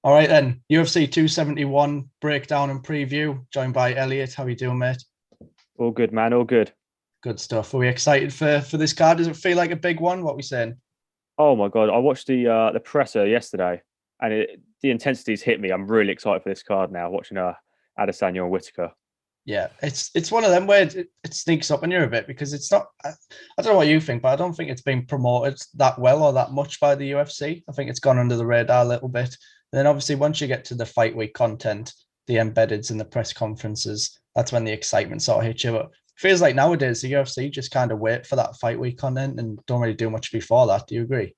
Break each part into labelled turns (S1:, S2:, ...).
S1: All right then, UFC 271 breakdown and preview, joined by Elliot. How you doing, mate?
S2: All good, man. All good.
S1: Good stuff. Are we excited for this card? Does it feel like a big one? What are we saying?
S2: Oh my god, I watched the presser yesterday, and the intensity's hit me. I'm really excited for this card now. Watching Adesanya and Whittaker.
S1: Yeah, it's one of them where it sneaks up on you a bit because it's not. I don't know what you think, but I don't think it's been promoted that well or that much by the UFC. I think it's gone under the radar a little bit. And then obviously once you get to the fight week content, the embeddeds and the press conferences, that's when the excitement sort of hits you. But it feels like nowadays the UFC just kind of wait for that fight week content and don't really do much before that. Do you agree?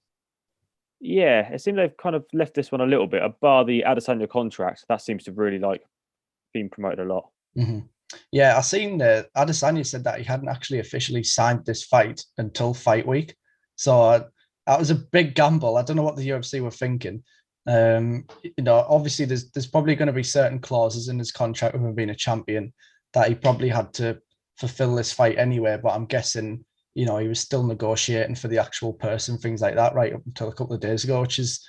S2: Yeah, it seems they've kind of left this one a little bit, bar the Adesanya contract. That seems to really like being promoted a lot.
S1: Hmm. Yeah, I seen that Adesanya said that he hadn't actually officially signed this fight until fight week. So that was a big gamble. I don't know what the UFC were thinking. Obviously there's probably going to be certain clauses in his contract with him being a champion that he probably had to fulfill this fight anyway. But I'm guessing, he was still negotiating for the actual person, things like that, right up until a couple of days ago, which is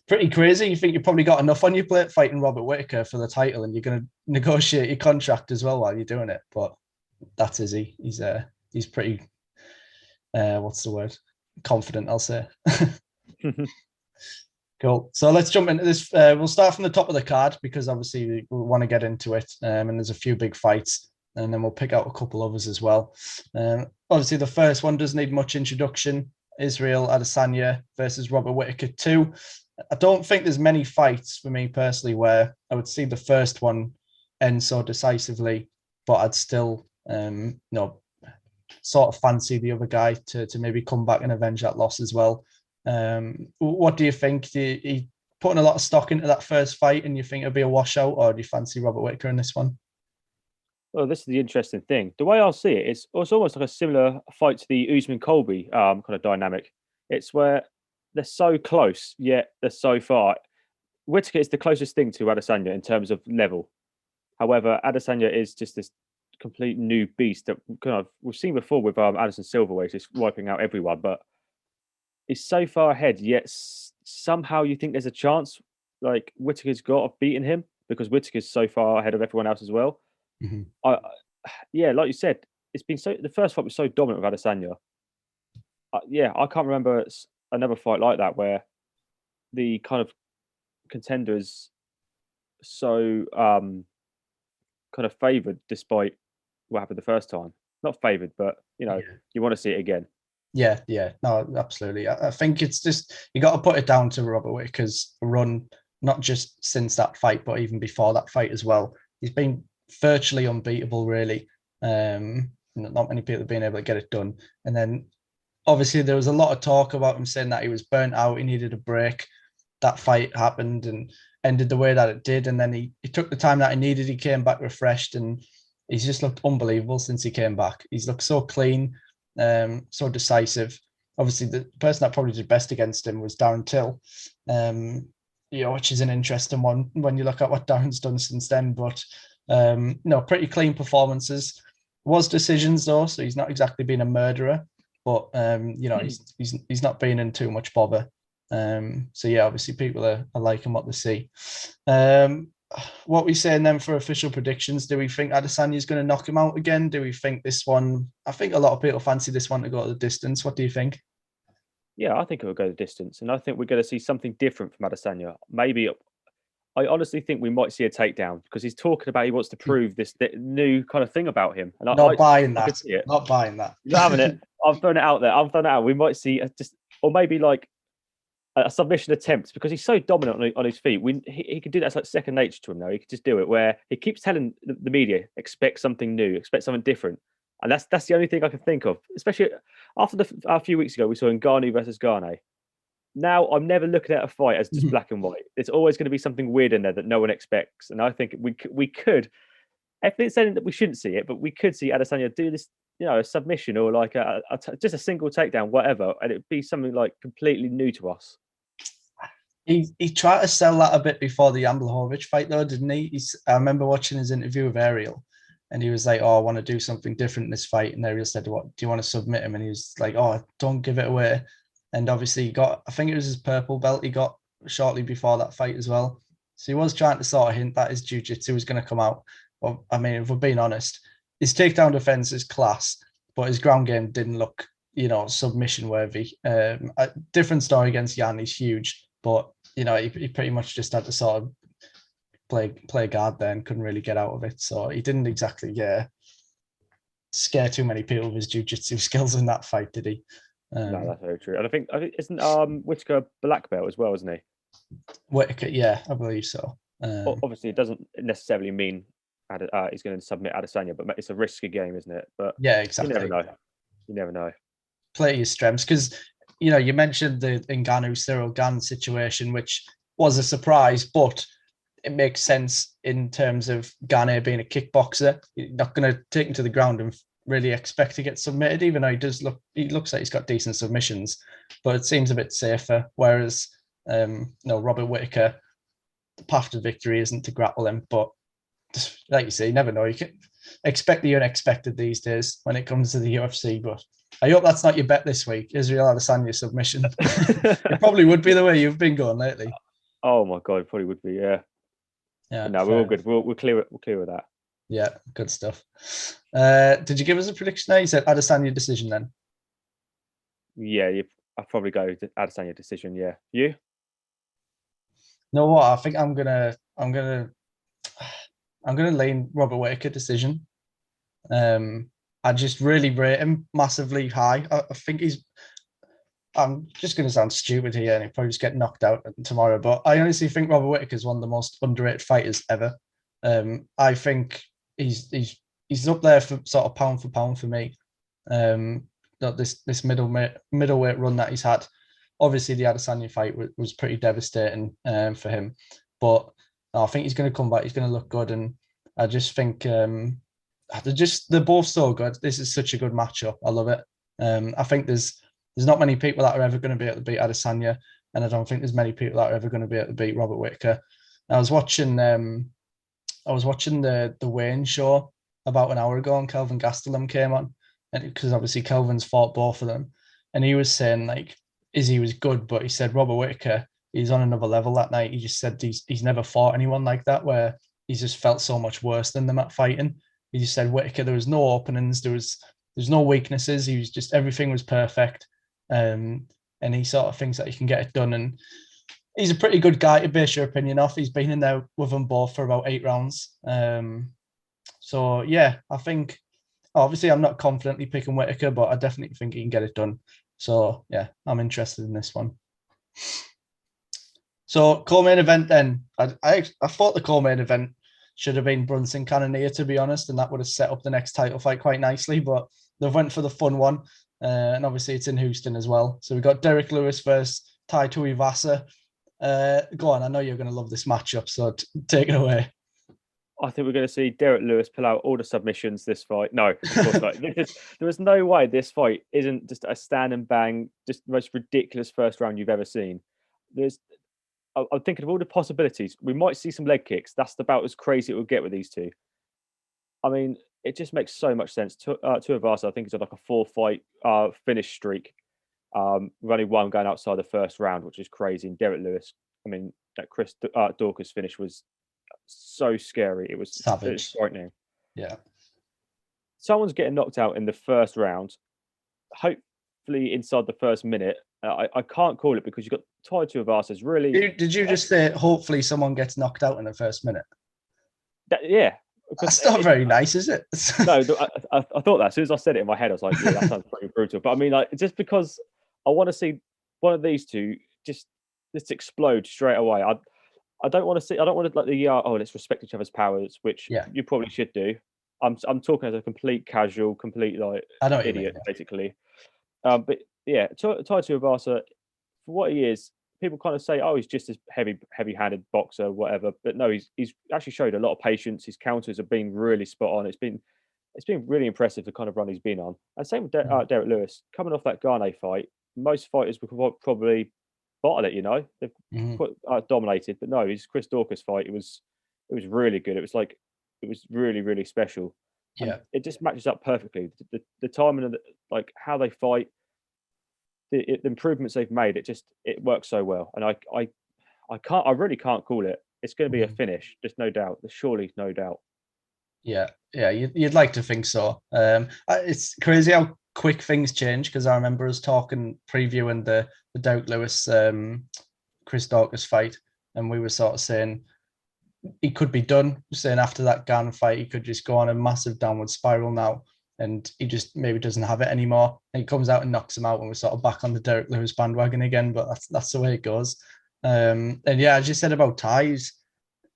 S1: pretty crazy. You think you probably got enough on your plate fighting Robert Whittaker for the title, and you're going to negotiate your contract as well while you're doing it. But that's Izzy. He's pretty what's the word? Confident, I'll say. Cool. So let's jump into this. We'll start from the top of the card because obviously we want to get into it, and there's a few big fights, and then we'll pick out a couple others as well. Obviously, the first one doesn't need much introduction. Israel Adesanya versus Robert Whittaker 2. I don't think there's many fights for me personally where I would see the first one end so decisively, but I'd still, sort of fancy the other guy to maybe come back and avenge that loss as well. What do you think? Do you putting a lot of stock into that first fight, and you think it'll be a washout, or do you fancy Robert Whittaker in this one?
S2: Well, this is the interesting thing. The way I'll see it, it's almost like a similar fight to the Usman Colby kind of dynamic. It's where they're so close, yet they're so far. Whittaker is the closest thing to Adesanya in terms of level. However, Adesanya is just this complete new beast that kind of we've seen before with Anderson Silva, where he's just wiping out everyone. But he's so far ahead, yet somehow you think there's a chance like Whittaker's got of beating him because Whittaker's so far ahead of everyone else as well.
S1: Mm-hmm.
S2: I, yeah, like you said, it's been so. The first fight was so dominant with Adesanya. Yeah, I can't remember another fight like that where the kind of contender is so kind of favoured despite what happened the first time. Not favoured, but
S1: Yeah.
S2: you want to see it again.
S1: Yeah, no, absolutely. I think it's just you got to put it down to Robert Whittaker's run, not just since that fight, but even before that fight as well. He's been virtually unbeatable, really. Not many people have been able to get it done. And then obviously there was a lot of talk about him saying that he was burnt out, he needed a break. That fight happened and ended the way that it did. And then he took the time that he needed. He came back refreshed and he's just looked unbelievable since he came back. He's looked so clean, so decisive. Obviously, the person that probably did best against him was Darren Till, which is an interesting one when you look at what Darren's done since then. But no, pretty clean performances. Was decisions though, so he's not exactly been a murderer, but he's not been in too much bother. So yeah, obviously people are liking what they see. What we saying then for official predictions? Do we think Adesanya is going to knock him out again? Do we think this one? I think a lot of people fancy this one to go to the distance. What do you think?
S2: Yeah, I think it will go the distance, and I think we're going to see something different from Adesanya. Maybe I honestly think we might see a takedown because he's talking about he wants to prove this new kind of thing about him, and
S1: Not buying
S2: I could
S1: that.
S2: see it.
S1: Not buying that.
S2: You're not having it. I've thrown it out there. I've thrown it out. We might see just, or maybe like a submission attempt because he's so dominant on his feet. He could do that. It's like second nature to him now. He could just do it where he keeps telling the media, expect something new, expect something different. And that's the only thing I can think of, especially after a few weeks ago, we saw Ngannou versus Gane. Now I'm never looking at a fight as just black and white. There's always going to be something weird in there that no one expects. And I think we could, if it's saying that we shouldn't see it, but we could see Adesanya do this, a submission or like just a single takedown, whatever, and it'd be something like completely new to us.
S1: He tried to sell that a bit before the Blachowicz fight, though, didn't he? I remember watching his interview with Ariel, and he was like, "Oh, I want to do something different in this fight." And Ariel said, "What do you want to submit him?" And he was like, "Oh, don't give it away." And obviously, he got, I think it was his purple belt he got shortly before that fight as well. So he was trying to sort of hint that his jiu-jitsu was going to come out. Well, I mean, if we're being honest, his takedown defense is class, but his ground game didn't look, submission worthy. A different story against Jan. He's huge, but he pretty much just had to sort of play guard there and couldn't really get out of it. So he didn't exactly scare too many people with his jiu-jitsu skills in that fight, did he?
S2: No, that's very true. And I think isn't Whittaker black belt as well, isn't he?
S1: Whittaker, yeah, I believe so.
S2: Obviously, it doesn't necessarily mean he's going to submit Adesanya, but it's a risky game, isn't it? But
S1: yeah, exactly.
S2: You never know. You never know.
S1: Play your strengths, because you mentioned the Ngannou Cyril Gane situation, which was a surprise, but it makes sense in terms of Gane being a kickboxer. You're not going to take him to the ground and really expect to get submitted, even though he looks like he's got decent submissions, but it seems a bit safer. Whereas, Robert Whittaker, the path to victory isn't to grapple him, but just, like you say, you never know. You can expect the unexpected these days when it comes to the UFC, but I hope that's not your bet this week. Israel Adesanya submission. It probably would be the way you've been going lately.
S2: Oh my God, it probably would be, yeah.
S1: Yeah.
S2: No, we're all good. We're clear. We're clear with that.
S1: Yeah, good stuff. Did you give us a prediction there? You said Adesanya decision then?
S2: Yeah, I'll probably go to Adesanya decision. Yeah, you?
S1: Know what? I think I'm gonna lean Robert Whittaker decision. I just really rate him massively high. I think I'm just going to sound stupid here and he'll probably just get knocked out tomorrow, but I honestly think Robert Whittaker is one of the most underrated fighters ever. I think he's up there for sort of pound for pound for me. This middleweight run that he's had. Obviously, the Adesanya fight was pretty devastating for him, but I think he's going to come back. He's going to look good, and I just think they're both so good. This is such a good matchup. I love it. I think there's not many people that are ever going to be able to beat Adesanya, and I don't think there's many people that are ever going to be able to beat Robert Whittaker. I was watching the Wayne show about an hour ago, and Kelvin Gastelum came on, and because obviously Kelvin's fought both of them, and he was saying like Izzy was good, but he said Robert Whittaker, he's on another level that night. He just said he's never fought anyone like that, where he's just felt so much worse than them at fighting. He just said Whittaker, there was no openings, there's no weaknesses. He was just, everything was perfect. And he sort of thinks that he can get it done. And he's a pretty good guy to base your opinion off. He's been in there with them both for about 8 rounds. So yeah, I think obviously I'm not confidently picking Whittaker, but I definitely think he can get it done. So yeah, I'm interested in this one. So co-main event then. I thought the co-main event should have been Brunson Cannonier, to be honest, and that would have set up the next title fight quite nicely, but they've went for the fun one. And obviously it's in Houston as well. So we've got Derek Lewis versus Tai Tuivasa. Go on, I know you're going to love this matchup, so take it away.
S2: I think we're going to see Derek Lewis pull out all the submissions this fight. No, of course not. There is no way this fight isn't just a stand and bang, just the most ridiculous first round you've ever seen. I'm thinking of all the possibilities. We might see some leg kicks. That's about as crazy it will get with these two. I mean, it just makes so much sense. Tuivasa, I think, is on like a 4-fight finish streak. With only one going outside the first round, which is crazy. And Derek Lewis, I mean, that Chris Dorcas finish was so scary. It was savage. It was frightening.
S1: Yeah.
S2: Someone's getting knocked out in the first round. Hopefully inside the first minute. I can't call it because you've got Tai Tuivasa's really.
S1: Did you just say hopefully someone gets knocked out in the first minute?
S2: Yeah.
S1: That's not very nice, is it?
S2: No, I thought that. As soon as I said it in my head, I was like, yeah, that sounds pretty brutal. But I mean, like, just because I want to see one of these two just explode straight away. I don't want to like let's respect each other's powers, which you probably should do. I'm talking as a complete casual, complete like idiot, basically. But yeah, Tai Tuivasa, for what he is, people kind of say, oh, he's just a heavy-handed boxer, whatever. But no, he's actually showed a lot of patience. His counters have been really spot on. It's been really impressive the kind of run he's been on. And same with Derek Lewis, coming off that Gane fight. Most fighters would probably bottle it, They've quite dominated, but no, his Chris Dorcas fight, it was really good. It was really, really special.
S1: Yeah,
S2: and it just matches up perfectly. The timing and like how they fight, the improvements they've made, it works so well. And I really can't call it. It's going to be a finish, just no doubt. There's surely no doubt.
S1: Yeah, yeah, you'd like to think so. It's crazy how quick things change because I remember us talking, previewing the Derek Lewis Chris Dawkins fight, and we were sort of saying he could be done. Saying after that Gan fight, he could just go on a massive downward spiral now, and he just maybe doesn't have it anymore. And he comes out and knocks him out, and we're sort of back on the Derek Lewis bandwagon again. But that's the way it goes. And yeah, as you said about ties,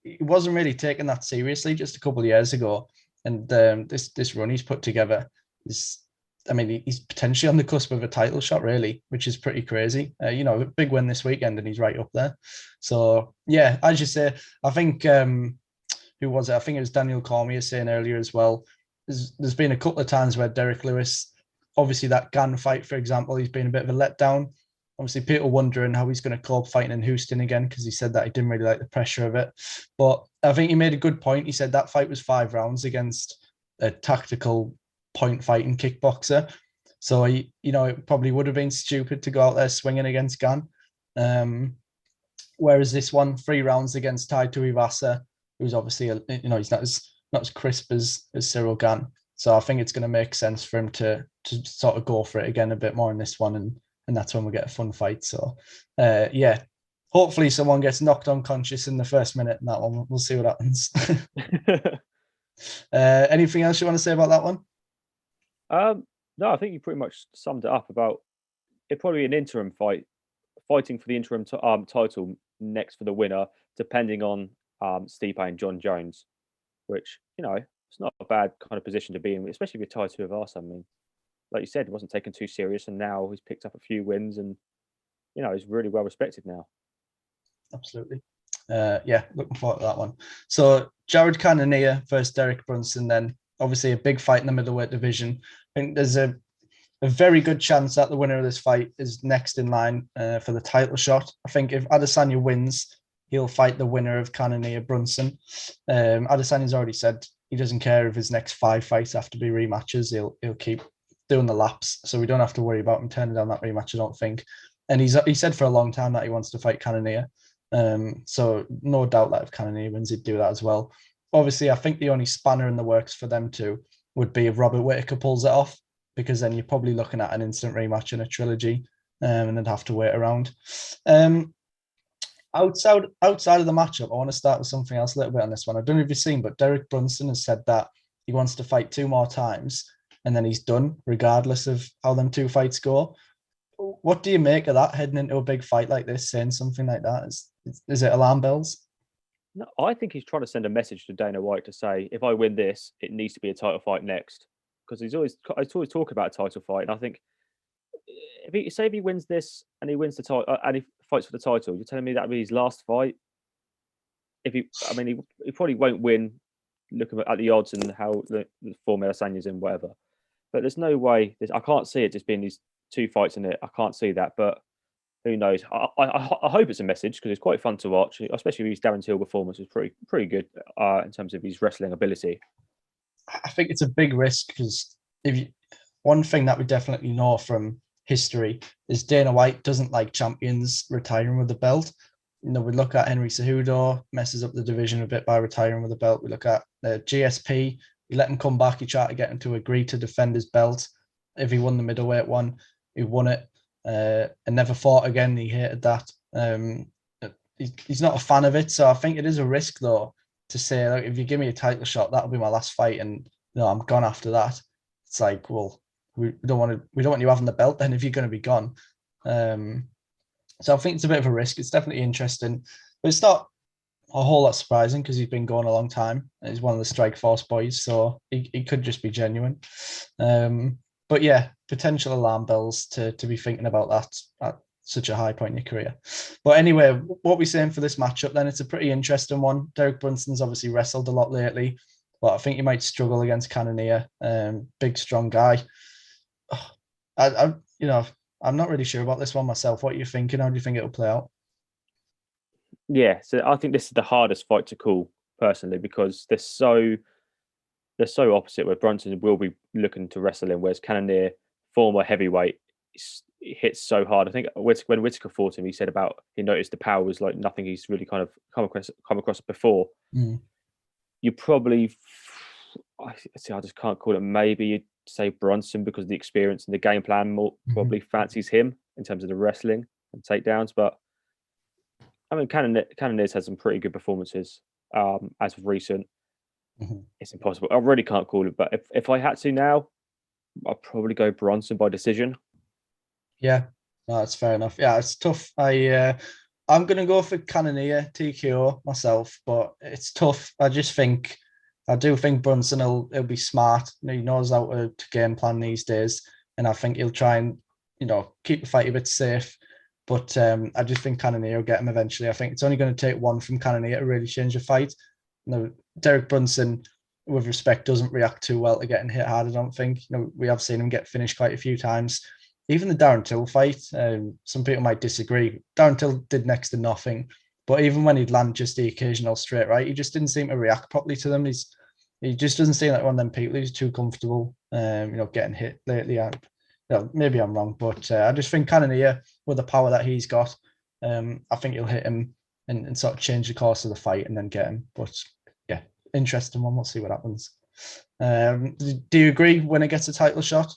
S1: he wasn't really taking that seriously just a couple of years ago, and this run he's put together is, I mean, he's potentially on the cusp of a title shot, really, which is pretty crazy. A big win this weekend, and he's right up there. So yeah, as you say, I think who was it? I think it was Daniel Cormier saying earlier as well. There's been a couple of times where Derek Lewis, obviously that Gan fight, for example, he's been a bit of a letdown. Obviously, people wondering how he's going to cope fighting in Houston again because he said that he didn't really like the pressure of it. But I think he made a good point. He said that fight was 5 rounds against a tactical point fighting kickboxer. So it probably would have been stupid to go out there swinging against Gan. Whereas this one, 3 rounds against Tai Tuivasa, who's obviously he's not as crisp as Cyril Gan. So I think it's going to make sense for him to sort of go for it again a bit more in this one, and that's when we get a fun fight. So yeah, hopefully someone gets knocked unconscious in the first minute in that one. We'll see what happens. Anything else you want to say about that one?
S2: No, I think you pretty much summed it up. About it probably an interim fight, fighting for the interim title next for the winner, depending on Stipe and John Jones, which it's not a bad kind of position to be in, especially with Tai Tuivasa. I mean, like you said, he wasn't taken too serious, and now he's picked up a few wins, and he's really well respected now.
S1: Absolutely. Yeah, looking forward to that one. So Jared Cannonier versus Derek Brunson, then obviously a big fight in the middleweight division. I think there's a very good chance that the winner of this fight is next in line for the title shot. I think if Adesanya wins, he'll fight the winner of Cannonier Brunson. Adesanya's already said he doesn't care if his next 5 fights have to be rematches. He'll keep doing the laps, so we don't have to worry about him turning down that rematch, I don't think. And he said for a long time that he wants to fight Cannonier. So no doubt that if Cannonier wins, he'd do that as well. Obviously, I think the only spanner in the works for them two would be if Robert Whittaker pulls it off, because then you're probably looking at an instant rematch in a trilogy, and then have to wait around. Outside of the matchup, I want to start with something else a little bit on this one. I don't know if you've seen, but Derek Brunson has said that he wants to fight 2 more times, and then he's done, regardless of how them 2 fights go. What do you make of that, heading into a big fight like this, saying something like that? Is it alarm bells?
S2: No, I think he's trying to send a message to Dana White to say, if I win this, it needs to be a title fight next. Because he's always talk about a title fight, and I think if he wins this and he wins the title and he fights for the title, you're telling me that'll be his last fight. He probably won't win. Looking at the odds and how the form Adesanya's in, whatever. But there's no way. I can't see it just being these 2 fights in it. I can't see that, but who knows? I hope it's a message because it's quite fun to watch, especially his Darren Till performance was pretty good in terms of his wrestling ability.
S1: I think it's a big risk because one thing that we definitely know from history is Dana White doesn't like champions retiring with the belt. We look at Henry Cejudo, messes up the division a bit by retiring with the belt. We look at GSP, he let him come back. He tried to get him to agree to defend his belt. If he won the middleweight one, he won it and never fought again. He hated that. He's not a fan of it. So I think it is a risk, though, to say, like, if you give me a title shot, that'll be my last fight, and I'm gone after that. It's like, well, we don't want you having the belt then if you're going to be gone. So I think it's a bit of a risk. It's definitely interesting, but it's not a whole lot surprising because he's been going a long time. He's one of the Strike Force boys, so he could just be genuine. But yeah, potential alarm bells to be thinking about that at such a high point in your career. But anyway, what we're saying for this matchup, then it's a pretty interesting one. Derek Brunson's obviously wrestled a lot lately, but I think he might struggle against Cannonier. Big, strong guy. I'm not really sure about this one myself. What are you thinking? How do you think it'll play out?
S2: Yeah, so I think this is the hardest fight to call personally because they're so opposite. Where Brunson will be looking to wrestle in, whereas Cannonier, former heavyweight, hits so hard. I think when Whittaker fought him, he said about he noticed the power was like nothing he's really kind of come across before. You probably, I just can't call it. Maybe you'd say Brunson because the experience and the game plan more probably fancies him in terms of the wrestling and takedowns. But I mean, Cannonier has some pretty good performances as of recent. It's impossible. I really can't call it. But if I had to now, I'd probably go Brunson by decision.
S1: Yeah, no, that's fair enough. Yeah, it's tough. I'm gonna go for Cannonier TKO myself, but it's tough. I do think Brunson will be smart. He knows how to game plan these days, and I think he'll try and keep the fight a bit safe. But I just think Cannonier will get him eventually. I think it's only going to take one from Cannonier to really change the fight. Derek Brunson, with respect, doesn't react too well to getting hit hard. I don't think. We have seen him get finished quite a few times. Even the Darren Till fight, some people might disagree. Darren Till did next to nothing, but even when he'd land just the occasional straight right, he just didn't seem to react properly to them. He just doesn't seem like one of them people who's too comfortable, getting hit lately. Maybe I'm wrong, but I just think Cannonier, with the power that he's got, I think he'll hit him and sort of change the course of the fight and then get him. But yeah, interesting one. We'll see what happens. Do you agree when it gets a title shot?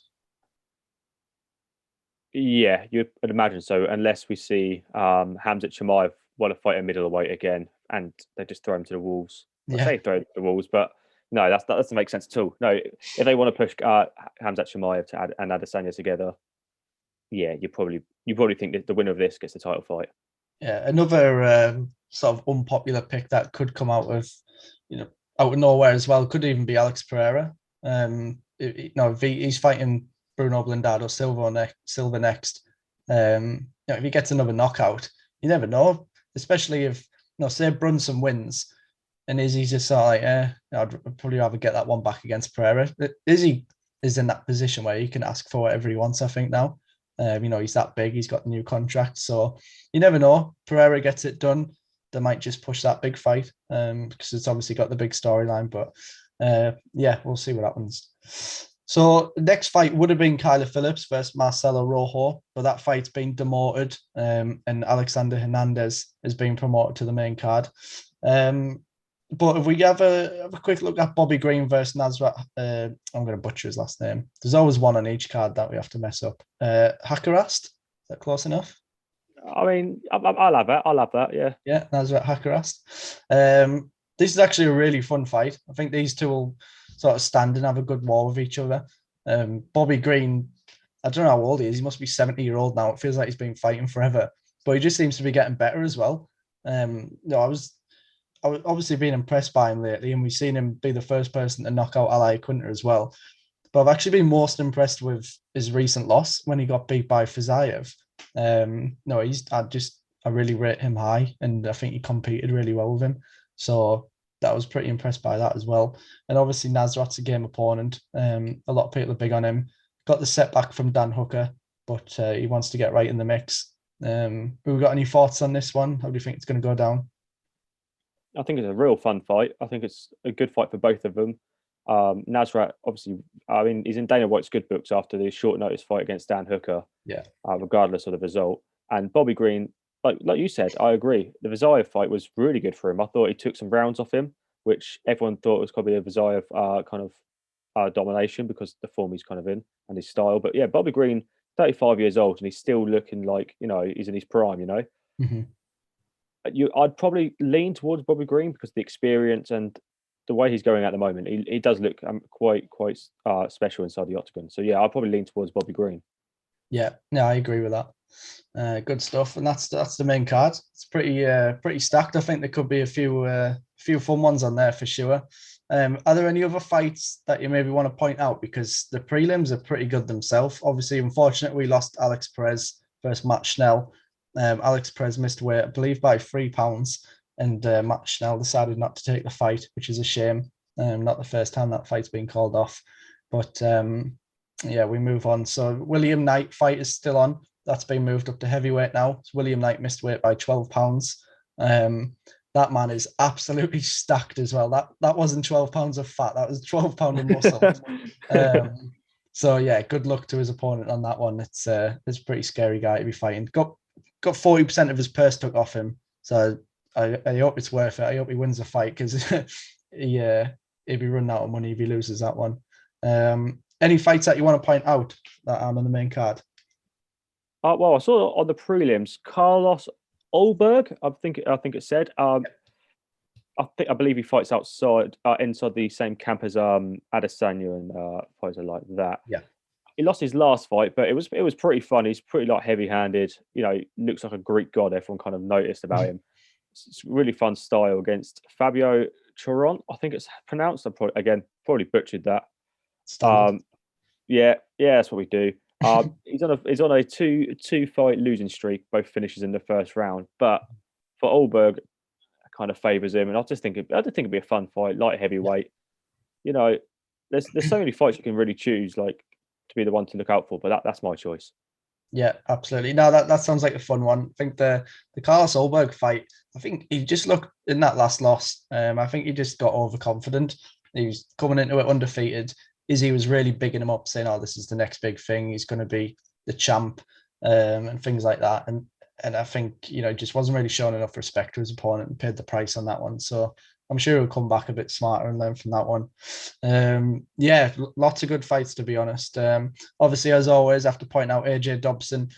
S2: Yeah, you'd imagine so, unless we see Khamzat Chimaev want to fight a middleweight again, and they just throw him to the wolves. I say throw him to the wolves, but no, that doesn't make sense at all. No, if they want to push Khamzat Chimaev and Adesanya together, yeah, you probably think that the winner of this gets the title fight.
S1: Yeah, another sort of unpopular pick that could come out of nowhere as well could even be Alex Pereira. If he's fighting Bruno Blindado Silva next. If he gets another knockout, you never know. Especially if say Brunson wins, and Izzy's just sort of like, I'd probably rather get that one back against Pereira. Izzy is in that position where he can ask for whatever he wants. I think now, he's that big. He's got the new contract, so you never know. Pereira gets it done. They might just push that big fight because it's obviously got the big storyline. But we'll see what happens. So the next fight would have been Kyler Phillips versus Marcelo Rojo, but that fight's been demoted, and Alexander Hernandez is being promoted to the main card. But if we have a quick look at Bobby Green versus Nasrat, I'm going to butcher his last name. There's always one on each card that we have to mess up. Hakarast, is that close enough?
S2: I mean, I'll have that. I'll have that. Yeah.
S1: Yeah, Nasrat Hakarast. This is actually a really fun fight. I think these two will sort of stand and have a good war with each other. Bobby Green, I don't know how old he is. He must be 70-year-old now. It feels like he's been fighting forever, but he just seems to be getting better as well. I was obviously being impressed by him lately, and we've seen him be the first person to knock out Ali Quinter as well. But I've actually been most impressed with his recent loss when he got beat by Fizayev. I really rate him high, and I think he competed really well with him. So that was pretty impressed by that as well. And obviously Nasrat's a game opponent. A lot of people are big on him. Got the setback from Dan Hooker, but he wants to get right in the mix. Have we got any thoughts on this one? How do you think it's going to go down?
S2: I think it's a real fun fight. I think it's a good fight for both of them. Nasrat, obviously, I mean, he's in Dana White's good books after the short notice fight against Dan Hooker.
S1: Yeah.
S2: Regardless of the result. And Bobby Green, like you said, I agree. The Fizayev fight was really good for him. I thought he took some rounds off him, which everyone thought was probably a Fizayev kind of domination because the form he's kind of in and his style. But yeah, Bobby Green, 35 years old, and he's still looking like, he's in his prime,
S1: Mm-hmm.
S2: I'd probably lean towards Bobby Green because the experience and the way he's going at the moment, he does look quite special inside the octagon. So yeah, I'd probably lean towards Bobby Green.
S1: Yeah, I agree with that. Good stuff, and that's the main card. It's pretty stacked. I think there could be a few fun ones on there for sure. Are there any other fights that you maybe want to point out, because the prelims are pretty good themselves? Obviously, unfortunately, we lost Alex Perez versus Matt Schnell. Alex Perez missed weight, I believe, by 3 pounds, and Matt Schnell decided not to take the fight, which is a shame. Not the first time that fight's been called off, but we move on. So William Knight fight is still on. That's been moved up to heavyweight now. So William Knight missed weight by 12 pounds. That man is absolutely stacked as well. That wasn't 12 pounds of fat. That was 12 pounds of muscle. So yeah, good luck to his opponent on that one. It's a pretty scary guy to be fighting. Got 40% of his purse took off him. So I hope it's worth it. I hope he wins the fight because he'd be running out of money if he loses that one. Any fights that you want to point out that aren't on the main card?
S2: Well, I saw on the prelims, Carlos Olberg. I think it said. I believe he fights inside the same camp as Adesanya and fights like that.
S1: Yeah.
S2: He lost his last fight, but it was pretty fun. He's pretty like heavy-handed. You know, looks like a Greek god. Everyone kind of noticed about him. It's really fun style against Fabio Chiron. I think it's pronounced. I'm probably butchered that. Yeah, that's what we do. He's on a two fight losing streak. Both finishes in the first round, but for Olberg, kind of favours him, and I just think it'd be a fun fight, light heavyweight. You know, there's so many fights you can really choose, like to be the one to look out for. But that's my choice.
S1: Yeah, absolutely. No, that sounds like a fun one. I think the Carlos Olberg fight, I think he just looked in that last loss. I think he just got overconfident. He was coming into it undefeated. Izzy was really bigging him up, saying, "Oh, this is the next big thing. He's going to be the champ," and things like that. And I think just wasn't really showing enough respect to his opponent and paid the price on that one. So I'm sure he'll come back a bit smarter and learn from that one. Yeah, lots of good fights, to be honest. Obviously, as always, I have to point out AJ Dobson.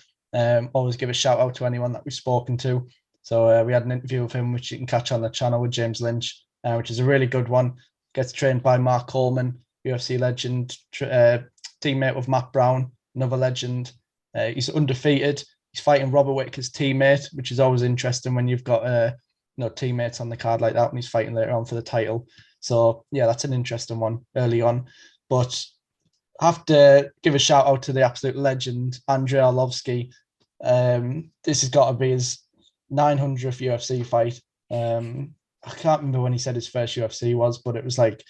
S1: Always give a shout out to anyone that we've spoken to. So we had an interview with him, which you can catch on the channel with James Lynch, which is a really good one. Gets trained by Mark Coleman, UFC legend, teammate with Matt Brown, another legend. He's undefeated. He's fighting Robert Whittaker's teammate, which is always interesting when you've got teammates on the card like that when he's fighting later on for the title. So yeah, that's an interesting one early on. But I have to give a shout out to the absolute legend, Andrei Arlovsky. This has got to be his 900th UFC fight. I can't remember when he said his first UFC was, but it was like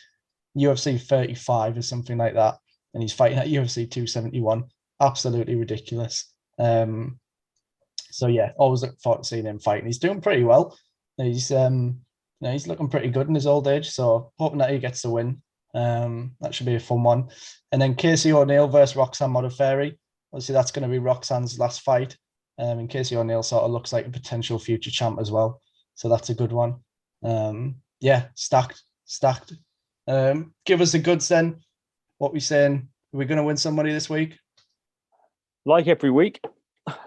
S1: UFC 35 or something like that. And he's fighting at UFC 271. Absolutely ridiculous. So yeah, always look forward to seeing him fight. And he's doing pretty well. He's he's looking pretty good in his old age. So hoping that he gets the win. That should be a fun one. And then Casey O'Neill versus Roxanne Modafferi. Obviously, that's going to be Roxanne's last fight. And Casey O'Neill sort of looks like a potential future champ as well. So that's a good one. Yeah, stacked. Give us the goods then. What we saying? Are we going to win some money this week?
S2: Like every week,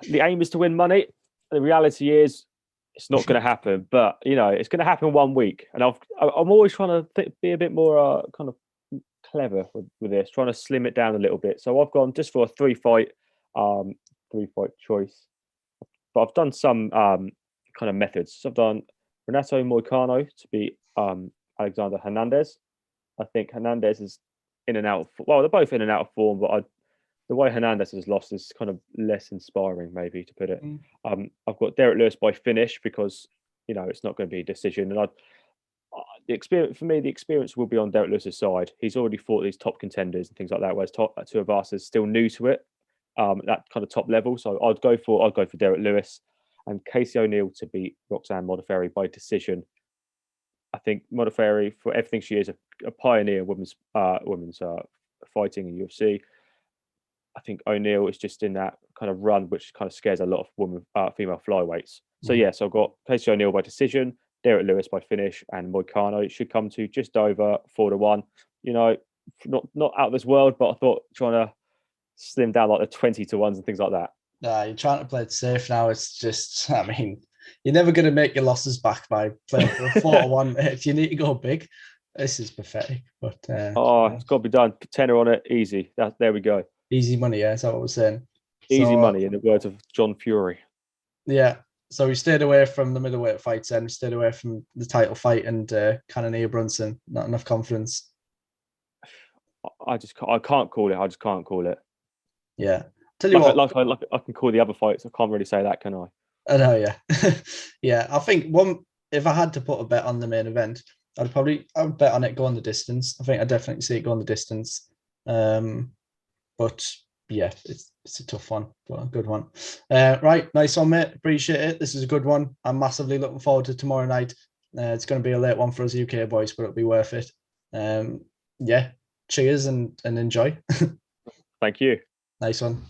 S2: the aim is to win money. The reality is it's not going to happen, but it's going to happen one week. And I'm always trying to be a bit more kind of clever with this, trying to slim it down a little bit. So I've gone just for a three fight choice, but I've done some kind of methods. So I've done Renato Moicano to beat Alexander Hernandez. I think Hernandez is in and out. They're both in and out of form, but the way Hernandez has lost is kind of less inspiring, maybe, to put it. I've got Derek Lewis by finish because it's not going to be a decision, and the experience will be on Derek Lewis's side. He's already fought these top contenders and things like that, whereas Tuivasa is still new to it, that kind of top level. So I'd go for Derek Lewis and Casey O'Neill to beat Roxanne Modafferi by decision. I think Modafferi, for everything she is, a pioneer in women's fighting in UFC. I think O'Neill is just in that kind of run, which kind of scares a lot of female flyweights. So so I've got Casey O'Neill by decision, Derek Lewis by finish, and Moicano should come to just over 4-1. Not out of this world, but I thought trying to slim down like the 20-1s and things like that.
S1: You're trying to play it safe now. It's just, you're never going to make your losses back by playing for a 4-1. If you need to go big, this is pathetic. But
S2: it's got to be done. Tenner on it, easy. There we go.
S1: Easy money, yeah. Is that what we're saying?
S2: Easy money, in the words of John Fury.
S1: Yeah. So we stayed away from the middleweight fights, and we stayed away from the title fight and Cannonier Brunson. Not enough confidence.
S2: I can't call it. I just can't call it.
S1: Yeah. Tell you what,
S2: I can call the other fights. I can't really say that, can I?
S1: I know, yeah. Yeah, I think if I had to put a bet on the main event, I would bet on it going the distance. I think I definitely see it going the distance. But yeah, it's a tough one, but a good one. Right, nice one, mate. Appreciate it. This is a good one. I'm massively looking forward to tomorrow night. It's going to be a late one for us UK boys, but it'll be worth it. Yeah, cheers and enjoy.
S2: Thank you.
S1: Nice one.